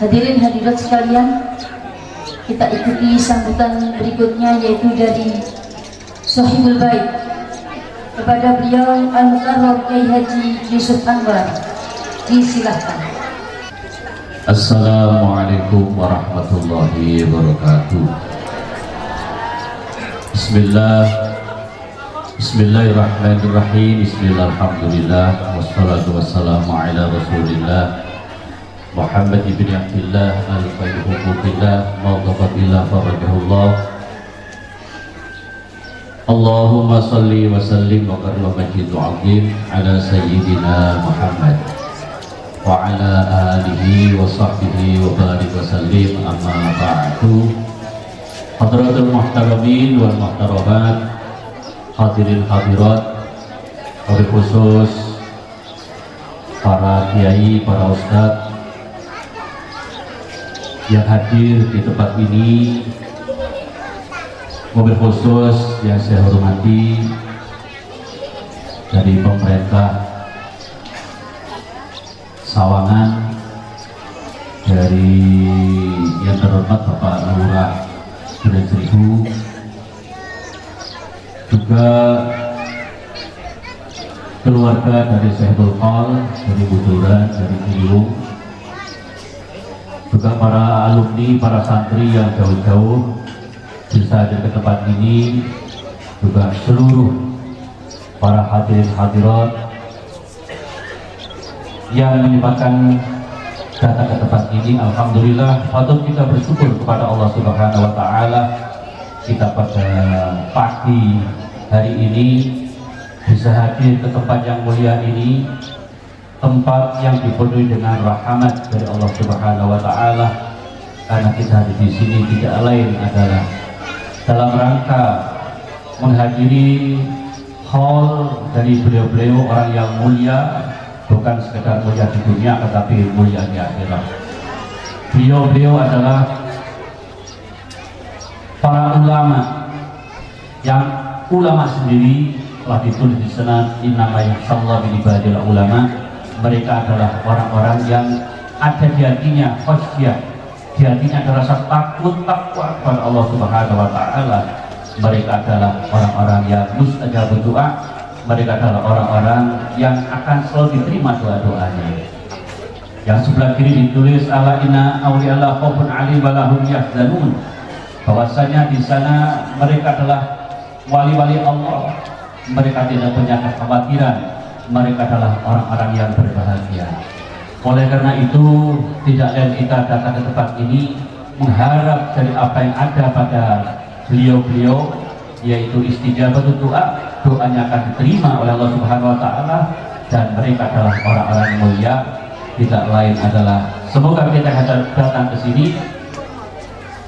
Hadirin hadirat sekalian, kita ikuti sambutan berikutnya, yaitu dari Sohibul Bait kepada beliau Al-Mukarram Kiai Haji Yusuf Anwar. Disilahkan. Assalamualaikum warahmatullahi wabarakatuh. Bismillahirrahmanirrahim. Bismillahirrahmanirrahim. Wassalatu wassalamu ala rasulillah Muhammad ibn Abdillah al-Fayl huquqillah mawdafatillah farajahullah. Allahumma salli wa sallim wa karim wa majid wa azim ala sayyidina Muhammad wa ala alihi wa sahbihi wa barik wa sallim. Amma ba'du. Hadratul muhtaramin wal muhtaramat, hadirin hadirat, wabil khusus para kiai, para ustadz yang hadir di tempat ini, wabil khusus yang saya hormati dari pemerintah Sawangan, dari yang terhormat Bapak Lurah Duren Seribu, juga keluarga dari Syekhul Qal, dari Buduran, dari Ciliwung, juga para alumni, para santri yang jauh-jauh bisa hadir ke tempat ini, juga seluruh para hadirin hadirat yang menyempatkan datang ke tempat ini. Alhamdulillah, patut kita bersyukur kepada Allah Subhanahu wa Ta'ala, kita pada pagi hari ini bisa hadir ke tempat yang mulia ini, tempat yang dipenuhi dengan rahmat dari Allah Subhanahu wa Ta'ala. Karena kita hadir di sini tidak lain adalah dalam rangka menghadiri haul dari beliau-beliau orang yang mulia, bukan sekedar mulia di dunia tetapi mulia di akhirat. Beliau-beliau adalah para ulama yang ulama sendiri telah ditulis di sana, innama yakhshallaha min ibadil ulama. Mereka adalah orang-orang yang ada di hatinya khasyah, di hatinya ada rasa takut takwa kepada Allah Subhanahu wa Ta'ala. Mereka adalah orang-orang yang mustajabud doa. Mereka adalah orang-orang yang akan selalu diterima doa-doanya. Yang sebelah kiri ditulis ala inna awliyallahi khaufun 'alaihim wa la hum yahzanun. Bahwasanya di sana mereka adalah wali-wali Allah. Mereka tidak punya kekhawatiran. Mereka adalah orang-orang yang berbahagia. Oleh karena itu, tidak lain kita datang ke tempat ini mengharap dari apa yang ada pada beliau-beliau, yaitu istijabah doa, doanya akan diterima oleh Allah Subhanahu wa Ta'ala, dan mereka adalah orang-orang yang mulia. Tidak lain adalah semoga kita datang ke sini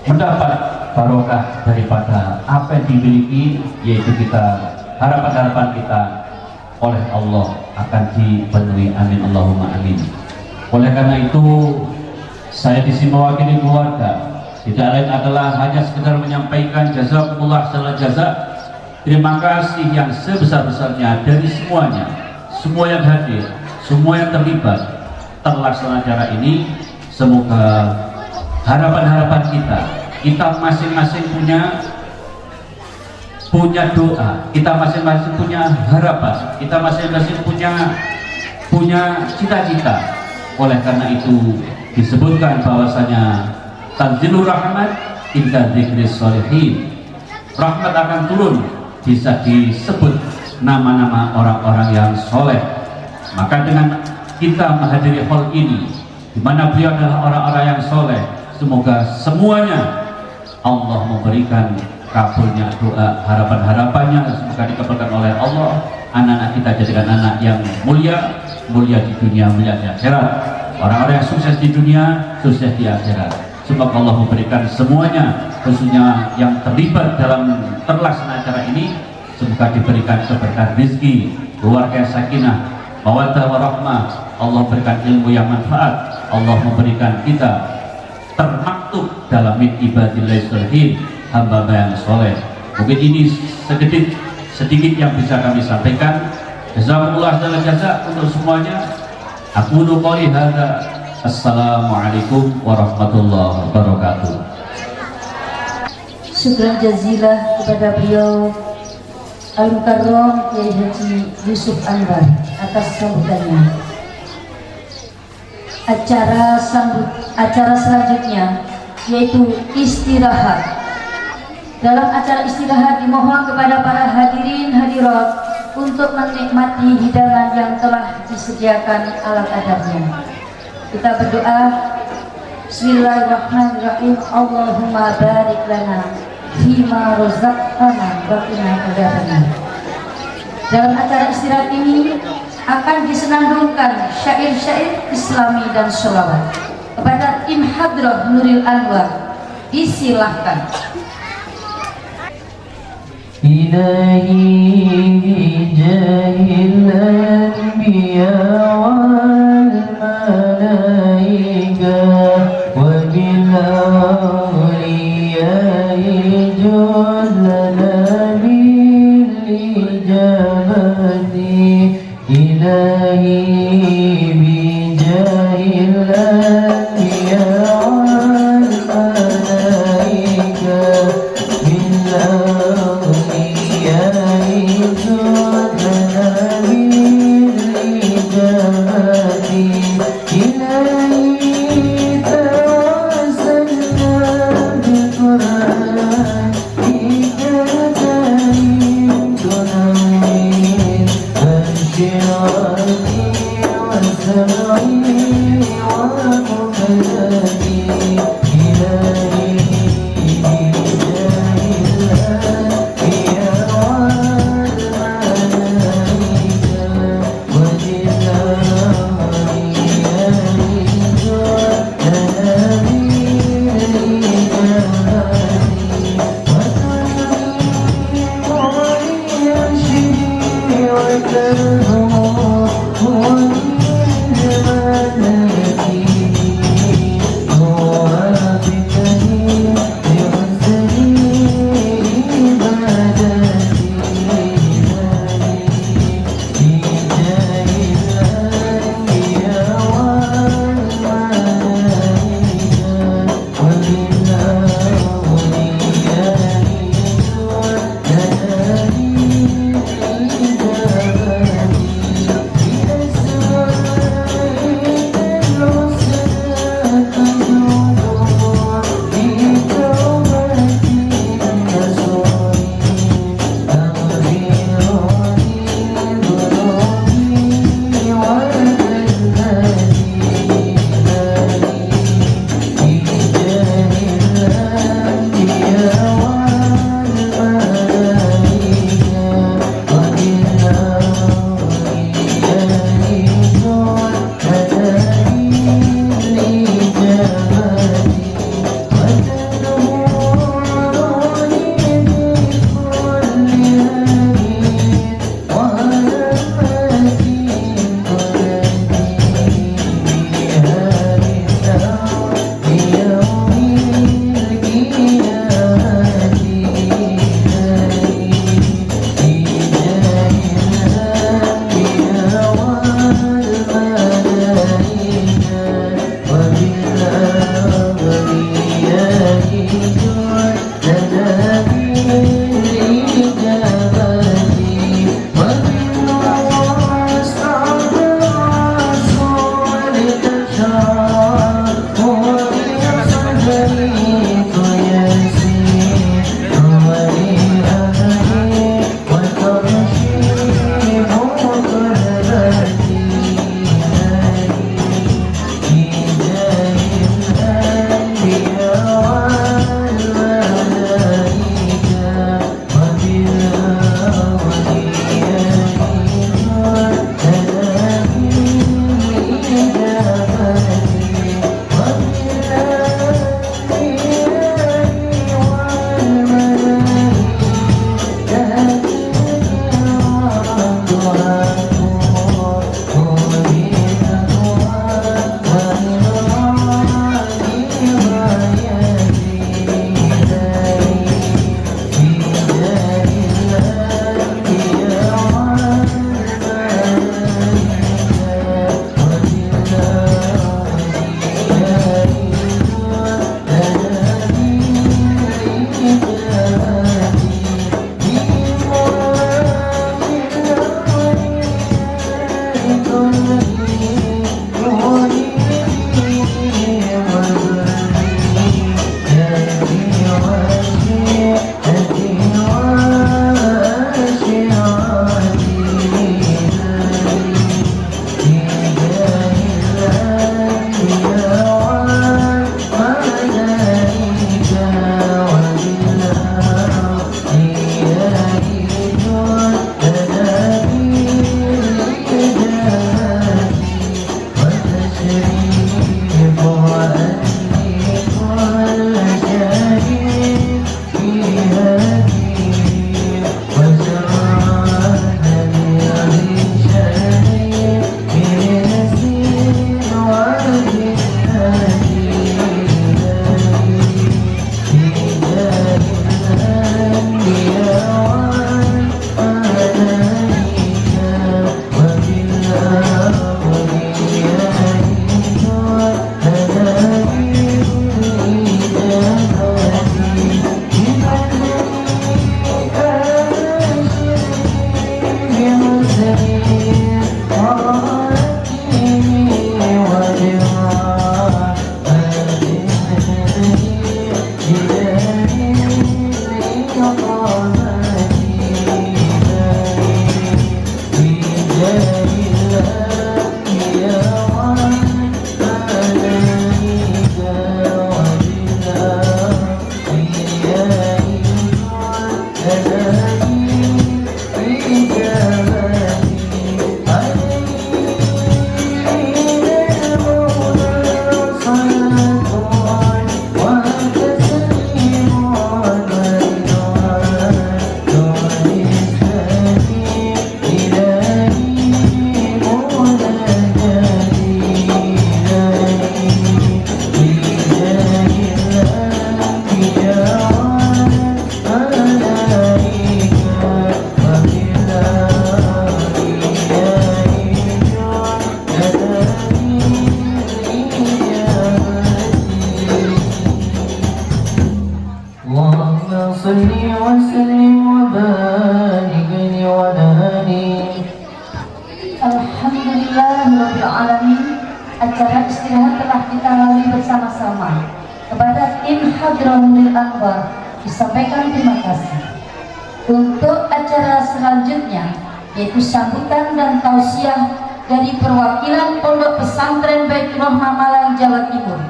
mendapat barokah daripada apa yang dimiliki, yaitu kita harapan-harapan kita oleh Allah akan dipenuhi. Amin Allahumma amin. Oleh karena itu, saya di sini mewakili keluarga, tidak lain adalah hanya sekedar menyampaikan jazakumullah khairal jazak, terima kasih yang sebesar-besarnya dari semuanya, semua yang hadir, semua yang terlibat terlaksana acara ini. Semoga harapan-harapan kita masing-masing punya doa, kita masing-masing punya harapan, kita masing-masing punya cita-cita. Oleh karena itu disebutkan bahwasanya tanzilur rahmat inda dzikris sholihin, rahmat akan turun bisa disebut nama-nama orang-orang yang soleh. Maka dengan kita menghadiri hall ini, di mana beliau adalah orang-orang yang soleh, semoga semuanya Allah memberikan kabulnya doa, harapan-harapannya semoga dikabulkan oleh Allah. Anak-anak kita jadikan anak yang mulia, mulia di dunia, mulia di akhirat. Orang-orang yang sukses di dunia, sukses di akhirat. Semoga Allah memberikan semuanya, khususnya yang terlibat dalam terlaksana acara ini, semoga diberikan keberkahan rezeki, keluarga yang sakinah, mawaddah warahmah. Allah berikan ilmu yang manfaat. Allah memberikan kita termaktub dalam min ibadillahi sholihin, hamba yang soleh. Mungkin ini sedikit yang bisa kami sampaikan. Jazakumullah khairal jazak untuk semuanya. Aku qouli hadza Assalamualaikum warahmatullahi wabarakatuh. Syukran jazilah kepada beliau Al-Mukarram Kiai Haji Yusuf Anwar atas sambutannya. Acara selanjutnya yaitu istirahat. Dalam acara istirahat dimohon kepada para hadirin hadirat untuk menikmati hidangan yang telah disediakan ala kadarnya. Kita berdoa. Bismillahirrahmanirrahim. Allahumma barik lana fima razaqtana wa qina adzabannar. Dalam acara istirahat ini akan disenandungkan syair-syair Islami dan sholawat. Kepada tim Hadrah Nuril Anwar disilahkan. إلهي بجاه الأنبياء والملائكة وبالأولياء جلنا بالإجابة إلهي بجاه الأنبياء والملائكة صل وسلم وبارك وعلى Alhamdulillahirrahmanirrahim. Acara istirahat telah kita lalui bersama-sama. Kepada tim Hadramul Akbar disampaikan terima kasih. Untuk acara selanjutnya yaitu sambutan dan tausiah dari perwakilan Pondok Pesantren Baitur Rahmah Malang, Jawa Timur.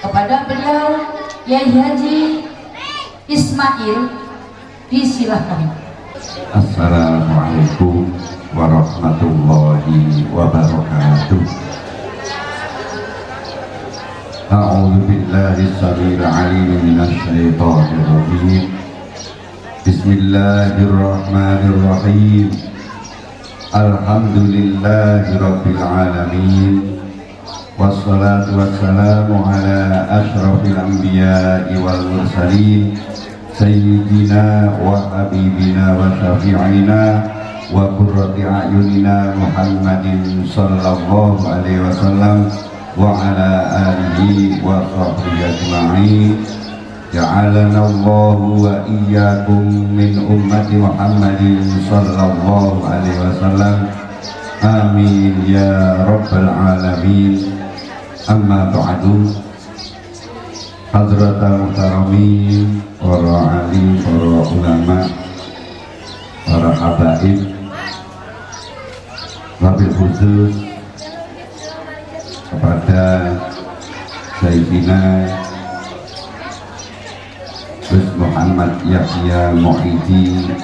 Kepada beliau Yai Haji Ismail disilahkan. Assalamualaikum warahmatullahi wabarakatuh. A'udzu billahi samil alim minasy syaithanir rajim. Bismillahirrahmanirrahim. Alhamdulillahi rabbil alamin. Wassalatu wassalamu ala asyrafil anbiya'i wal mursalin sayyidina wa habibina wa syafi'ina wa qurrati a'yunina Muhammadin sallallahu alaihi wasallam wa ala alihi wa sahbihi ajma'in. Ja'alana Allahu wa iyyakum min ummati Muhammadin sallallahu alaihi wasallam. Amin ya rabbal alamin. Amma ba'du. Hadratal muhtaramin, para alim, para ulama, para habaib, wabil khusus kepada Sayyidina Gus Muhammad Yahya Mu'idi,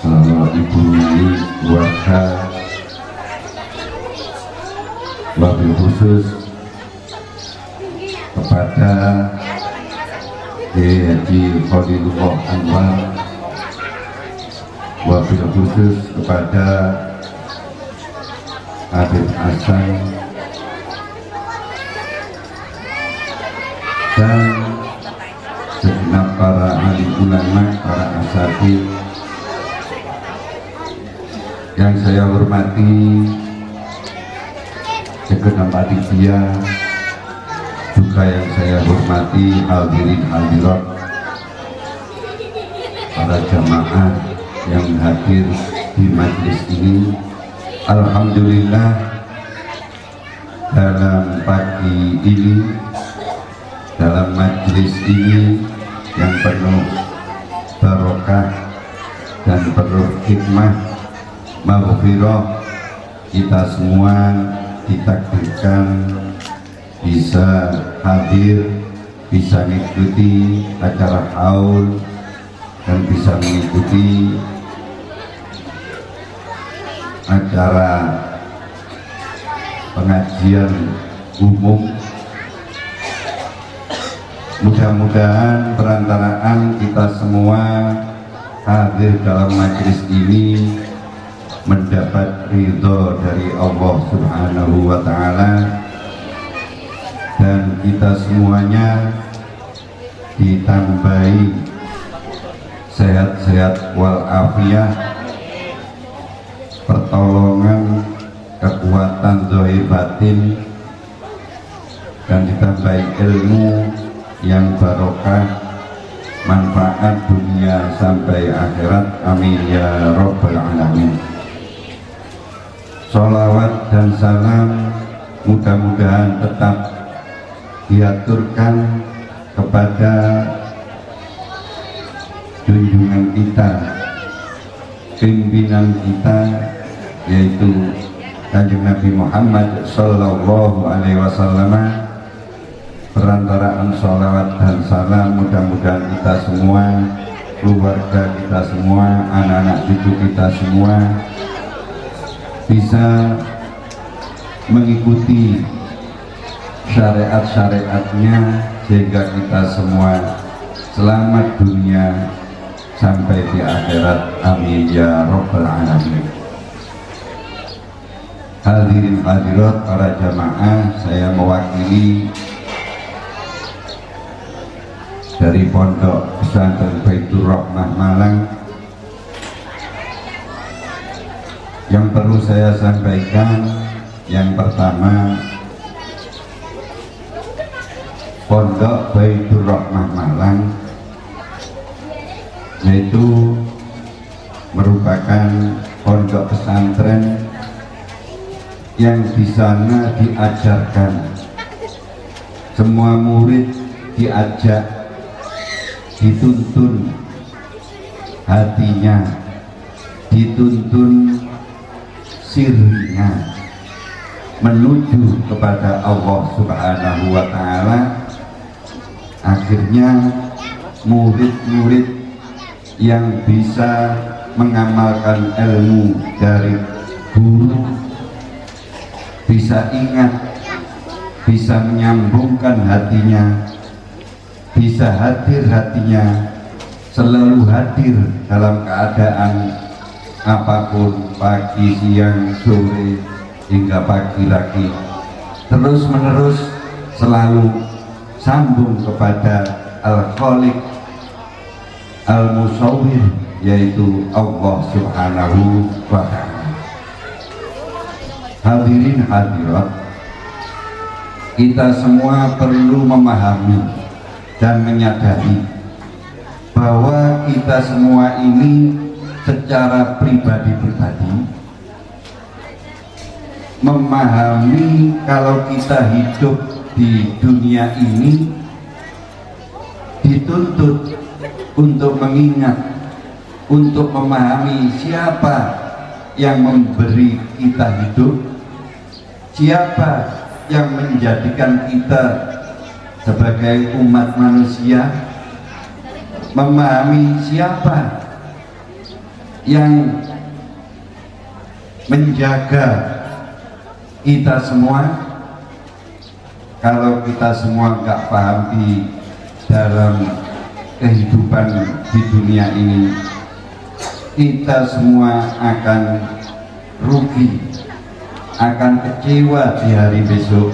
Ibu Nyai keluarga, wabil khusus kepada Haji Fadilullah Anwar, wabil khusus kepada Habib Hasan dan segenap para ahli ulama, para asatidz yang saya hormati, segenap panitia, juga yang saya hormati hadirin hadirat, para jamaah yang hadir di majelis ini. Alhamdulillah, dalam pagi ini, dalam majelis ini yang penuh barokah dan penuh hikmah, maghfirah, kita semua ditakdirkan bisa hadir, bisa mengikuti acara haul dan bisa mengikuti acara pengajian umum. Mudah-mudahan perantaraan kita semua hadir dalam majelis ini mendapat ridho dari Allah Subhanahu wa Ta'ala, dan kita semuanya ditambahi sehat-sehat walafiat, pertolongan, kekuatan zahir batin, dan ditambahi ilmu yang barokah, manfaat dunia sampai akhirat. Amin ya rabbal alamin. Sholawat dan salam mudah-mudahan tetap diaturkan kepada junjungan kita, pimpinan kita, yaitu Kanjeng Nabi Muhammad sallallahu alaihi wasallam. Perantaraan sholawat dan salam mudah-mudahan kita semua, keluarga kita semua, anak-anak cucu kita semua bisa mengikuti syariat-syariatnya, sehingga kita semua selamat dunia sampai di akhirat. Amin ya rabbal alamin. Hadirin hadirat, para jamaah, saya mewakili dari Pondok Pesantren Baitur Rahmah Malang. Yang perlu saya sampaikan, yang pertama, Pondok Baitur Rahmah Malang yaitu merupakan pondok pesantren yang di sana diajarkan, semua murid diajak, dituntun hatinya, dituntun sirrinya menuju kepada Allah Subhanahu wa Ta'ala. Akhirnya murid-murid yang bisa mengamalkan ilmu dari guru, bisa ingat, bisa menyambungkan hatinya, bisa hadir hatinya, selalu hadir dalam keadaan apapun, pagi, siang, sore, hingga pagi lagi, terus menerus selalu sambung kepada Al-Khaliq Al-Musawwir, yaitu Allah Subhanahu wa Ta'ala. Hadirin hadirat, kita semua perlu memahami dan menyadari bahwa kita semua ini secara pribadi-pribadi memahami kalau kita hidup di dunia ini dituntut untuk mengingat, untuk memahami siapa yang memberi kita hidup, siapa yang menjadikan kita sebagai umat manusia, memahami siapa yang menjaga kita semua. Kalau kita semua nggak paham di dalam kehidupan di dunia ini, kita semua akan rugi, akan kecewa di hari besok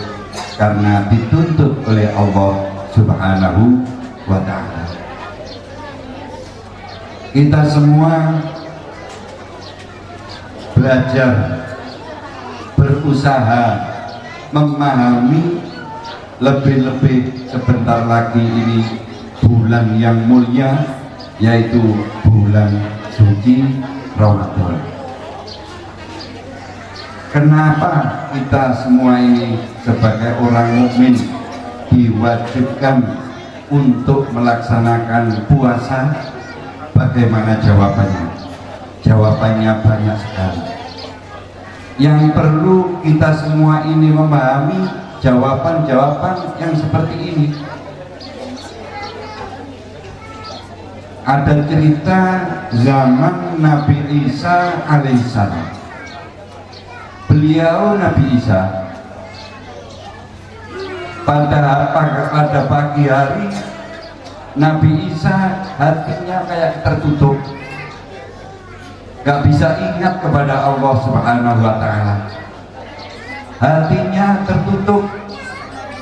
karena dituntut oleh Allah Subhanahu wa Ta'ala. Kita semua belajar, berusaha memahami, lebih-lebih sebentar lagi ini bulan yang mulia, yaitu bulan suci Ramadan. Kenapa kita semua ini sebagai orang mukmin diwajibkan untuk melaksanakan puasa? Bagaimana jawabannya? Jawabannya banyak sekali. Yang perlu kita semua ini memahami jawaban-jawaban yang seperti ini. Ada cerita zaman Nabi Isa alaihissalam. Beliau Nabi Isa pada pagi hari, Nabi Isa hatinya kayak tertutup, gak bisa ingat kepada Allah Subhanahu wa Ta'ala. Hatinya tertutup,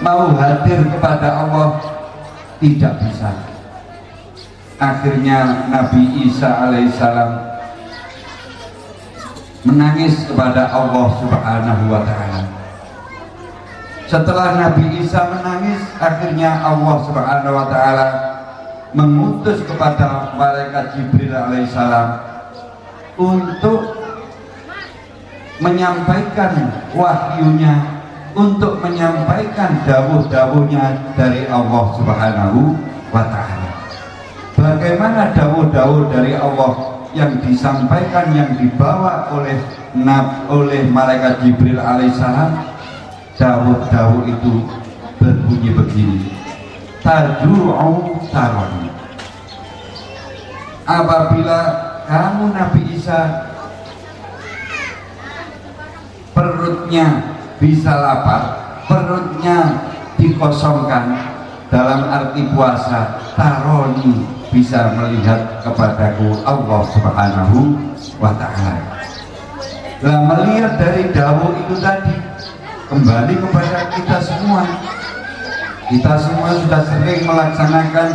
mau hadir kepada Allah tidak bisa. Akhirnya Nabi Isa alaihissalam menangis kepada Allah Subhanahu wa Ta'ala. Setelah Nabi Isa menangis, akhirnya Allah Subhanahu wa Ta'ala mengutus kepada malaikat Jibril alaihissalam untuk menyampaikan wahyunya, untuk menyampaikan dawuh-dawuhnya dari Allah Subhanahu wa Ta'ala. Bagaimana dawuh-dawuh dari Allah yang disampaikan, yang dibawa oleh malaikat Jibril alaihissalam? Dawuh-dawuh itu berbunyi begini: Tadu'u tarani. Apabila kamu Nabi Isa perutnya bisa lapar, perutnya dikosongkan, dalam arti puasa, taroni, bisa melihat kepadaku Allah Subhanahu wa Ta'ala. Nah, melihat dari dawuh itu tadi, kembali kepada kita semua. Kita semua sudah sering melaksanakan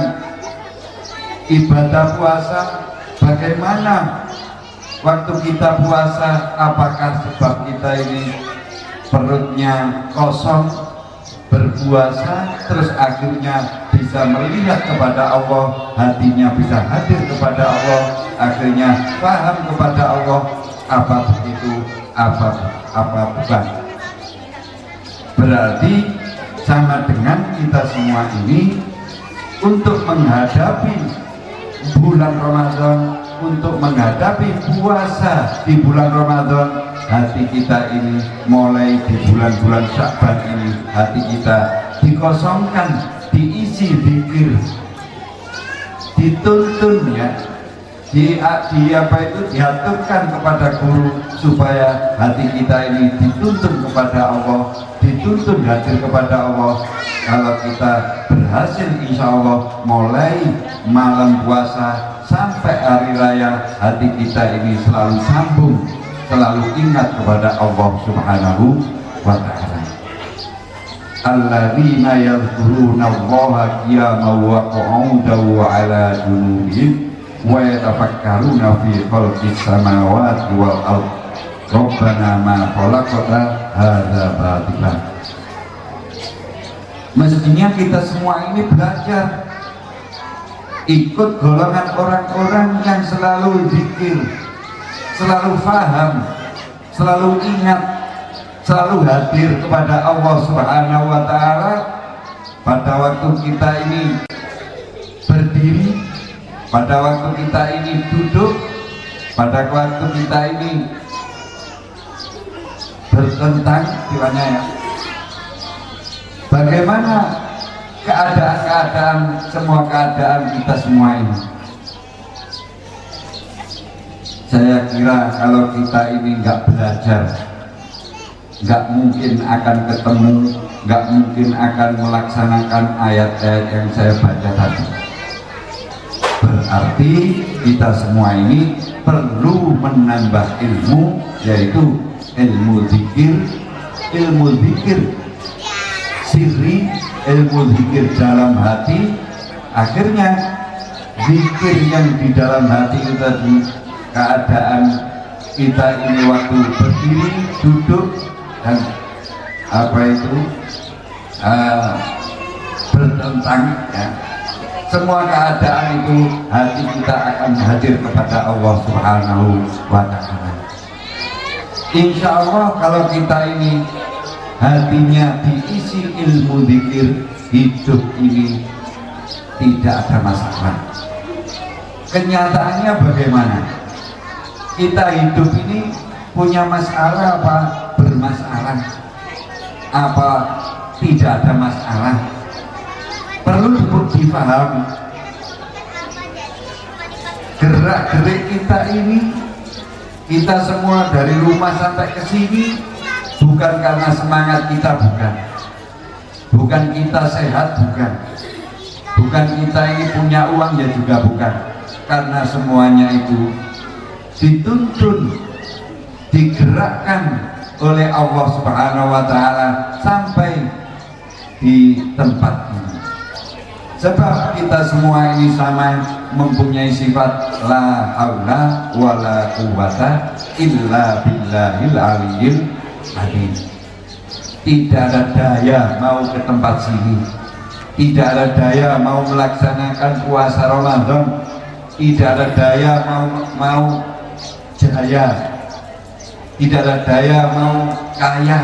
ibadah puasa. Bagaimana waktu kita puasa? Apakah sebab kita ini perutnya kosong berpuasa terus akhirnya bisa melihat kepada Allah, hatinya bisa hadir kepada Allah, akhirnya paham kepada Allah apa begitu, apa bukan. Berarti sama dengan kita semua ini untuk menghadapi bulan Ramadan, untuk menghadapi puasa di bulan Ramadan, hati kita ini mulai di bulan-bulan Sya'ban ini, hati kita dikosongkan, diisi zikir, dituntun ya, diaturkan kepada guru supaya hati kita ini dituntun kepada Allah, dituntun hadir kepada Allah. Kalau kita berhasil, insya Allah mulai malam puasa sampai hari raya, hati kita ini selalu sambung, selalu ingat kepada Allah Subhanahu wa ta'ala. Alladzina yadhkuruna Allaha qiyaman wa qu'udan wa 'ala junubihim wa yatafakkaruna fi khalqis samawati wal ard. Rabbana ma khalaqta hadza batila. Mestinya kita semua ini belajar ikut golongan orang-orang yang selalu zikir, selalu faham, selalu ingat, selalu hadir kepada Allah Subhanahu wa ta'ala pada waktu kita ini berdiri, pada waktu kita ini duduk, pada waktu kita ini bertentang kiranya ya. Bagaimana keadaan semua keadaan kita semua ini? Saya kira kalau kita ini nggak belajar, nggak mungkin akan ketemu, nggak mungkin akan melaksanakan ayat-ayat yang saya baca tadi. Berarti kita semua ini perlu menambah ilmu, yaitu ilmu zikir sirri, ilmu zikir dalam hati. Akhirnya zikir yang di dalam hati itu tadi, keadaan kita ini waktu berdiri, duduk, dan bertentang ya. Semua keadaan itu hati kita akan hadir kepada Allah Subhanahu wa ta'ala. Insya Allah kalau kita ini hatinya diisi ilmu zikir, hidup ini tidak ada masalah. Kenyataannya bagaimana? Kita hidup ini punya masalah apa bermasalah? Apa tidak ada masalah? Perlu dipahami. Gerak-gerik kita ini, kita semua dari rumah sampai ke sini bukan karena semangat kita, bukan kita sehat, bukan kita ini punya uang ya juga bukan, karena semuanya itu dituntun, digerakkan oleh Allah Subhanahu wa ta'ala sampai di tempat ini. Sebab kita semua ini sama mempunyai sifat la haula wala quwwata illa billahil aliyyil azim. Tidak ada daya mau ke tempat sini, tidak ada daya mau melaksanakan puasa Ramadan, tidak ada daya mau jaya, tidak ada daya mau kaya,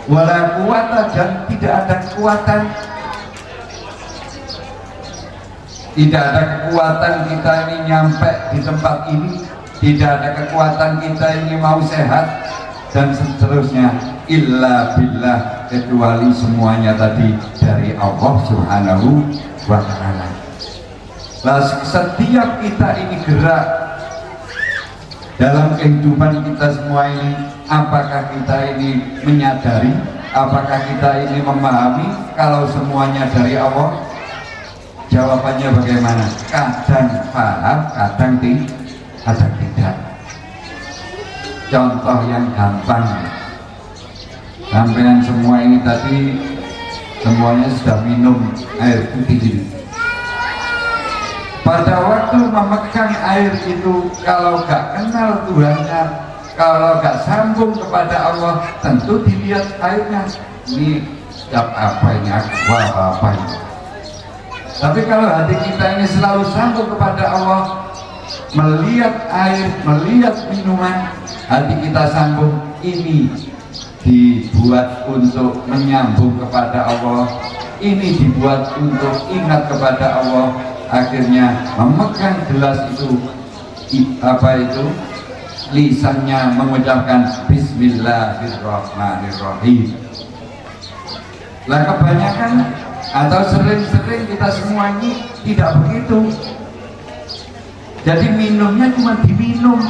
wala quwwata, dan tidak ada kekuatan. Tidak ada kekuatan kita ini nyampe di tempat ini, tidak ada kekuatan kita ini mau sehat, dan seterusnya. Illa billah, kecuali semuanya tadi dari Allah Subhanahu wa ta'ala. Nah, setiap kita ini gerak dalam kehidupan kita semua ini, apakah kita ini menyadari, apakah kita ini memahami kalau semuanya dari Allah? Jawabannya bagaimana? Kadang paham, kadang tidak. Contoh yang gampang, sampean semua ini tadi semuanya sudah minum air putih. Pada waktu memegang air itu, kalau gak kenal Tuhannya, kalau gak sambung kepada Allah, tentu dilihat airnya. Ini siap apa ini, aqua apa ini? Tapi kalau hati kita ini selalu sambung kepada Allah, melihat air, melihat minuman, hati kita sambung, ini dibuat untuk menyambung kepada Allah, ini dibuat untuk ingat kepada Allah. Akhirnya memegang gelas itu, lisannya mengucapkan Bismillahirrahmanirrahim. Lah kebanyakan atau sering-sering kita semua ini tidak begitu. Jadi minumnya cuma diminum,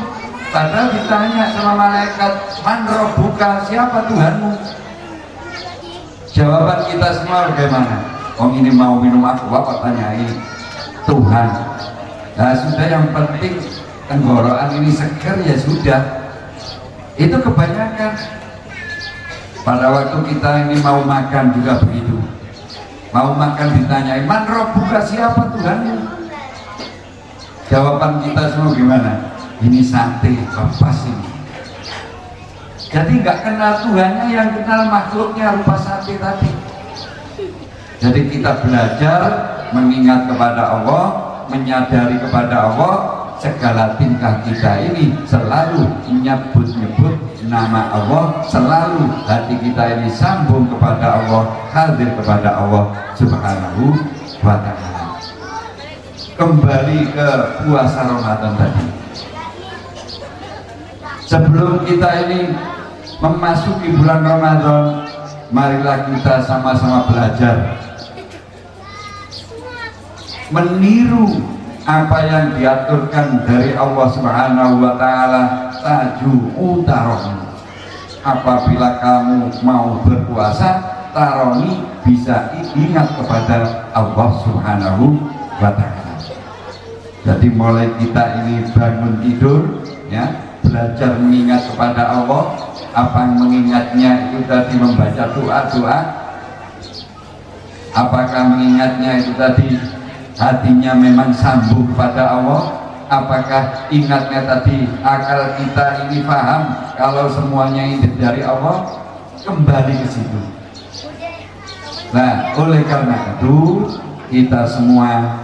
padahal ditanya sama malaikat, man rabbuka, siapa Tuhanmu? Jawaban kita semua bagaimana? Oh ini mau minum aku, apa tanyai Tuhan. Nah sudah, yang penting tenggorokan ini seger ya sudah. Itu kebanyakan. Pada waktu kita ini mau makan juga begitu. Mau makan ditanyai, man rabbuka, siapa Tuhanmu? Jawaban kita semua gimana? Ini sate, lepas ini. Jadi nggak kenal Tuhannya, yang kenal makhluknya rupa sate tadi. Jadi kita belajar mengingat kepada Allah, menyadari kepada Allah, segala tingkah kita ini selalu menyebut-nyebut nama Allah, selalu hati kita ini sambung kepada Allah, hadir kepada Allah Subhanahu wa ta'ala. Kembali ke puasa Ramadan tadi. Sebelum kita ini memasuki bulan Ramadan, marilah kita sama-sama belajar meniru apa yang diaturkan dari Allah Subhanahu wa ta'ala. Taju tarohni, apabila kamu mau berpuasa, taroni, bisa ingat kepada Allah Subhanahu wa ta'ala. Jadi mulai kita ini bangun tidur ya, belajar mengingat kepada Allah. Apa yang mengingatnya itu tadi membaca doa-doa, apakah mengingatnya itu tadi hatinya memang sambung kepada Allah, apakah ingatnya tadi akal kita ini paham kalau semuanya ini dari Allah, kembali ke situ. Nah, oleh karena itu kita semua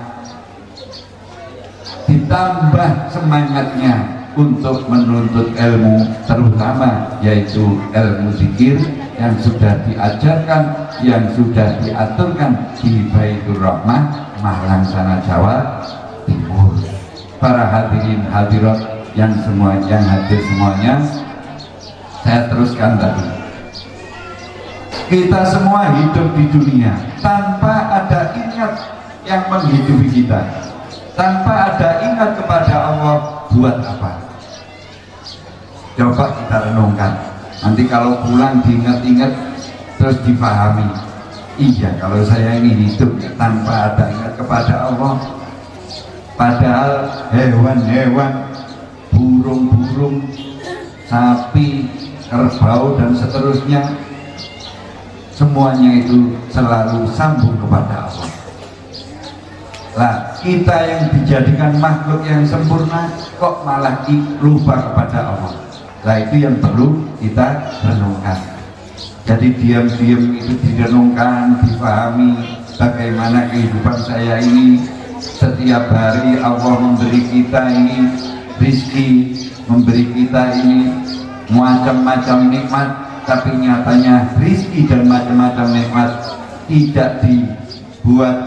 ditambah semangatnya untuk menuntut ilmu, terutama yaitu ilmu zikir yang sudah diajarkan, yang sudah diaturkan di Baitur Rahmah Malang sana Jawa Timur. Para hadirin hadirat yang hadir semuanya, saya teruskan tadi. Kita semua hidup di dunia tanpa ada ingat yang menghidupi kita, tanpa ada ingat kepada Allah, buat apa? Coba kita renungkan. Nanti kalau pulang diingat-ingat terus dipahami. Iya, kalau saya ini hidup tanpa ada ingat kepada Allah, padahal hewan-hewan, burung-burung, sapi, kerbau dan seterusnya, semuanya itu selalu sambung kepada Allah. Lah, kita yang dijadikan makhluk yang sempurna kok malah lupa kepada Allah. Lah, itu yang perlu kita renungkan. Jadi diam-diam itu direnungkan, dipahami bagaimana kehidupan saya ini. Setiap hari Allah memberi kita ini rizki, memberi kita ini macam-macam nikmat, tapi nyatanya rizki dan macam-macam nikmat tidak dibuat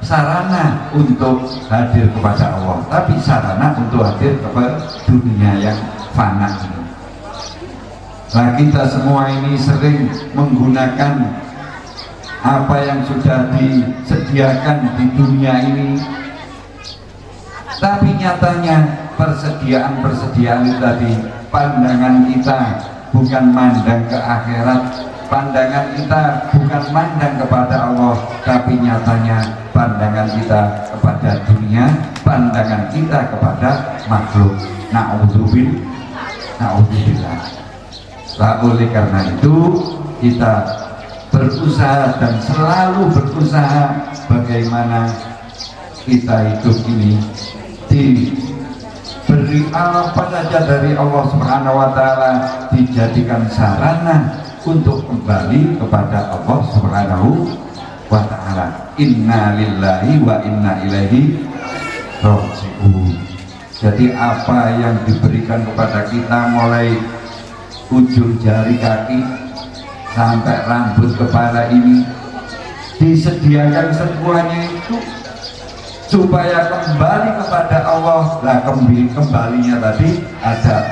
sarana untuk hadir kepada Allah, tapi sarana untuk hadir kepada dunia yang fana ini. Nah, kita semua ini sering menggunakan apa yang sudah disediakan di dunia ini, tapi nyatanya persediaan-persediaan tadi, pandangan kita bukan mandang ke akhirat, pandangan kita bukan mandang kepada Allah, tapi nyatanya pandangan kita kepada dunia, pandangan kita kepada makhluk. Na'udzubillah. Nah, oleh karena itu kita berusaha dan selalu berusaha bagaimana kita hidup ini diberi apa saja dari Allah Subhanahu wa ta'ala, dijadikan sarana untuk kembali kepada Allah Subhanahu wa ta'ala. Inna lillahi wa inna ilaihi raji'un. Jadi apa yang diberikan kepada kita mulai ujung jari kaki sampai rambut kepala ini disediakan semuanya itu supaya kembali kepada Allah. Nah, kembalinya tadi ada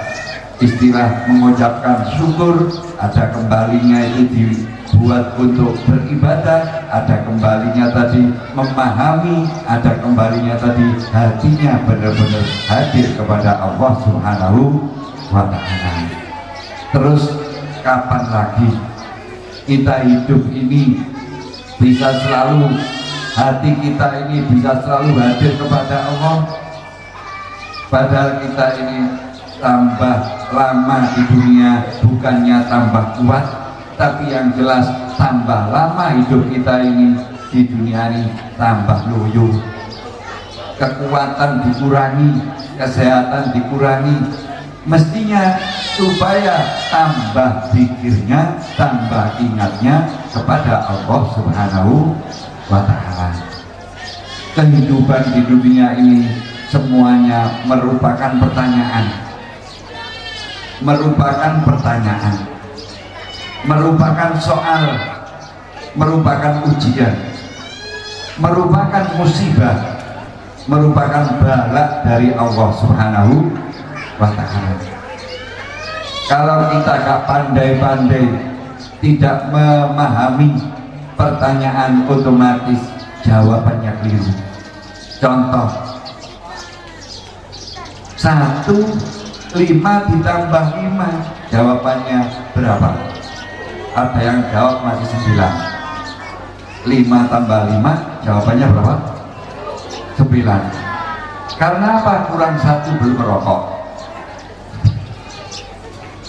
istilah mengucapkan syukur, ada kembalinya itu dibuat untuk beribadah, ada kembalinya tadi memahami, ada kembalinya tadi hatinya benar-benar hadir kepada Allah Subhanahu wa ta'ala. Terus kapan lagi kita hidup ini bisa selalu, hati kita ini bisa selalu hadir kepada Allah, padahal kita ini tambah lama di dunia bukannya tambah kuat, tapi yang jelas tambah lama hidup kita ini di dunia ini tambah loyo, kekuatan dikurangi, kesehatan dikurangi. Mestinya supaya tambah pikirnya, tambah ingatnya kepada Allah Subhanahu wa ta'ala. Kehidupan di dunia ini semuanya merupakan pertanyaan, merupakan soal, merupakan ujian, merupakan musibah, merupakan bala dari Allah Subhanahu wa ta'ala. Kalau kita gak pandai-pandai, tidak memahami pertanyaan, otomatis jawabannya keliru. Contoh, 1 5 ditambah 5 jawabannya berapa? Ada yang jawab masih 9. 5 tambah 5 jawabannya berapa? 9. Karena apa? Kurang 1 belum merokok.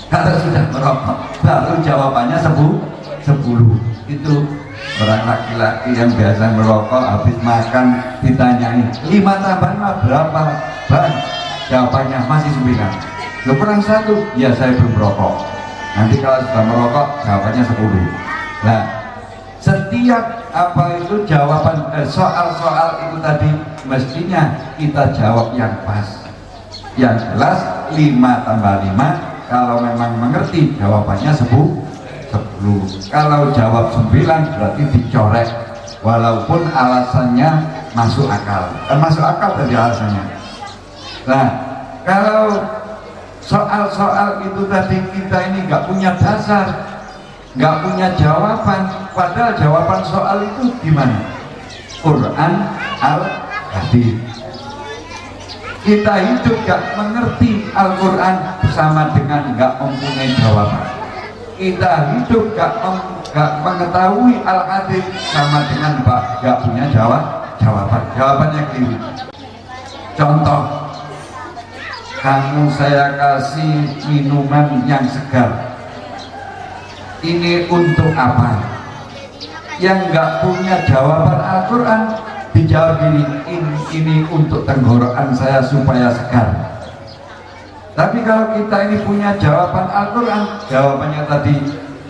Kalau sudah merokok baru jawabannya 10. Itu orang laki-laki yang biasa merokok, habis makan ditanyain 5 tambah 5 berapa? Bang, jawabannya masih 9. Lo kurang 1, ya saya belum merokok. Nanti kalau sudah merokok jawabannya 10. Nah, setiap apa itu jawaban soal-soal itu tadi mestinya kita jawab yang pas, yang jelas. 5 tambah 5 kalau memang mengerti jawabannya 10. Kalau jawab 9 berarti dicorek, walaupun alasannya masuk akal. Masuk akal tadi alasannya. Nah, kalau soal-soal itu tadi kita ini nggak punya dasar, nggak punya jawaban, padahal jawaban soal itu gimana? Quran al-Hadis. Kita hidup gak mengerti Al-Quran sama dengan gak mempunyai jawaban. Kita hidup gak mengetahui Al-Hadis sama dengan gak punya jawaban. Jawabannya keliru. Contoh, kamu saya kasih minuman yang segar, ini untuk apa? Yang gak punya jawaban Al-Quran dijawab ini untuk tenggorokan saya supaya segar. Tapi kalau kita ini punya jawaban Al-Quran, jawabannya tadi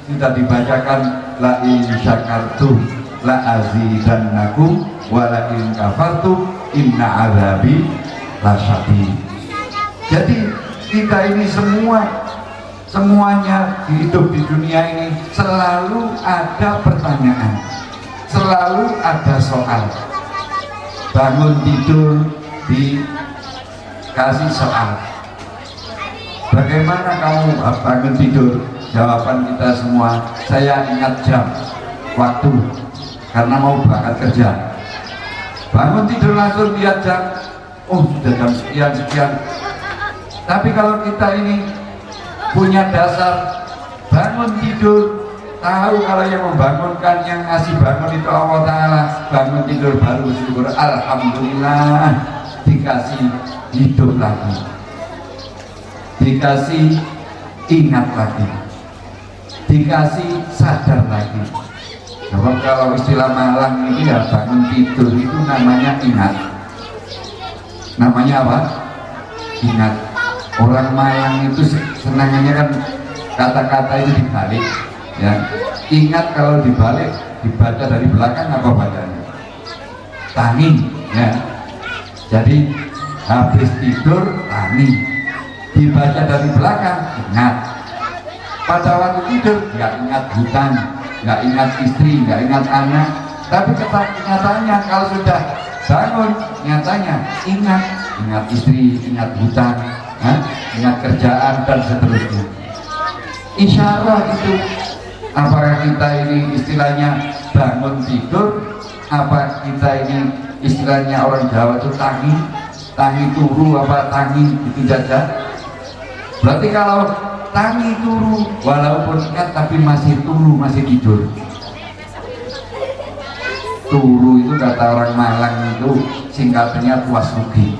sudah dibacakan, la in syakartum la azidannakum wa la in kafartum inna azabi lasyadid. Jadi kita ini semuanya hidup di dunia ini selalu ada pertanyaan, selalu ada soal. Bangun tidur dikasih soal, bagaimana kamu bangun tidur? Jawaban kita semua, saya ingat jam, waktu, karena mau berangkat kerja. Bangun tidur langsung lihat jam, oh sudah jam sekian. Tapi kalau kita ini punya dasar, bangun tidur tahu kalau yang membangunkan, yang ngasih bangun itu Allah Ta'ala, bangun tidur baru syukur, alhamdulillah dikasih hidup lagi, dikasih ingat lagi, dikasih sadar lagi. Sebab kalau istilah Malang ini ya bangun tidur itu namanya ingat. Namanya apa? Ingat. Orang Malang itu senangannya kan kata-kata itu dibalik, ya. Ingat kalau dibalik dibaca dari belakang apa bacanya? Tangi, ya. Jadi habis tidur tangi, dibaca dari belakang ingat. Pada waktu tidur nggak ingat hutan, nggak ingat istri, nggak ingat anak, tapi kenyataannya kalau sudah bangun nyatanya ingat istri, ingat hutan, ingat kerjaan dan seterusnya. Isyarah itu. Apakah kita ini istilahnya bangun tidur, apa kita ini istilahnya orang Jawa itu tangi turu, apa tangi itu saja. Berarti kalau tangi turu walaupun ingat tapi masih turu, masih tidur. Turu itu kata orang Malang itu singkatannya tuas rugi.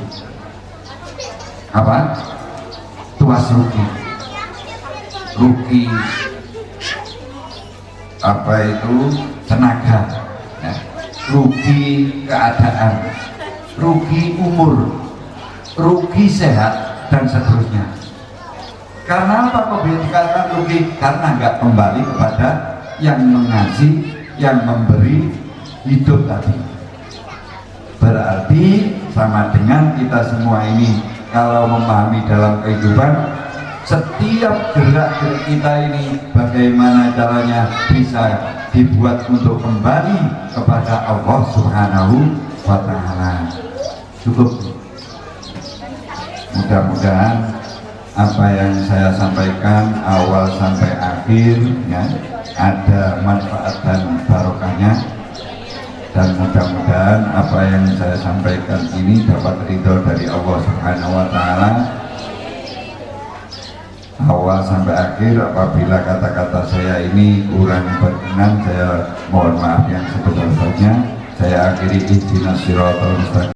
Apa? Tuas rugi. Rugi apa itu tenaga, ya. Rugi keadaan, rugi umur, rugi sehat dan seterusnya. Karena apa kok dikatakan rugi? Karena nggak kembali kepada yang mengasih, yang memberi hidup tadi. Berarti sama dengan kita semua ini kalau memahami dalam kehidupan, setiap gerak-gerik kita ini bagaimana caranya bisa dibuat untuk kembali kepada Allah Subhanahu wa Ta'ala. Cukup. Mudah-mudahan apa yang saya sampaikan awal sampai akhir, ya, ada manfaat dan barokahnya, dan mudah-mudahan apa yang saya sampaikan ini dapat ridho dari Allah Subhanahu wa Ta'ala awal sampai akhir. Apabila kata-kata saya ini kurang berkenan, saya mohon maaf yang sebesar-besarnya. Saya akhiri ihdinas siratal mustaqim.